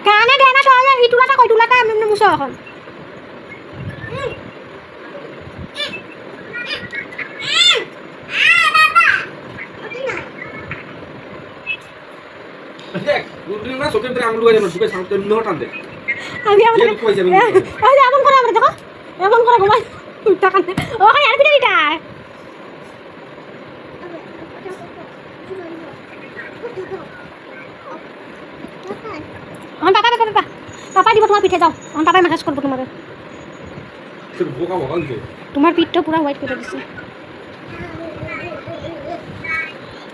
কানে দেনা সহজে এই টুলাটা কই টুলাটা এমনি মুছো এখন দেখ দুদিন না সত্যি করে আঙুল বাজে ঢুকে সামনে নো টান দে আমি আমাদের যে কই যাবে এই এমন করে আমরা দেখো এমন করে ঘুমাই উল্টা কানে ও খাই আর পিটা দিটা পাপা পাপা দিব তোমার পিঠে যাও আমার পাপাই ম্যাসাজ করবো তোমাকে তোর বোকা বকাল দে তোমার পিঠটা পুরো হোয়াইট করে দিচ্ছে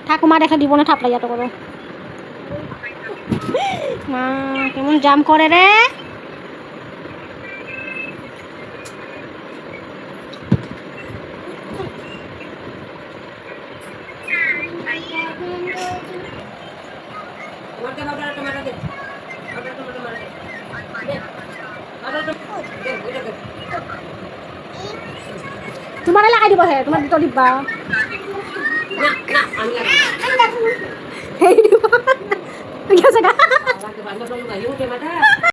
ঠাকুমা দেখা দিব না ঠাপলাই এত করো মা কেমন জাম করে রে তোমার লাগাই দিব হে তোমার দুটো দিবা এই দিব ঠিক আছে গা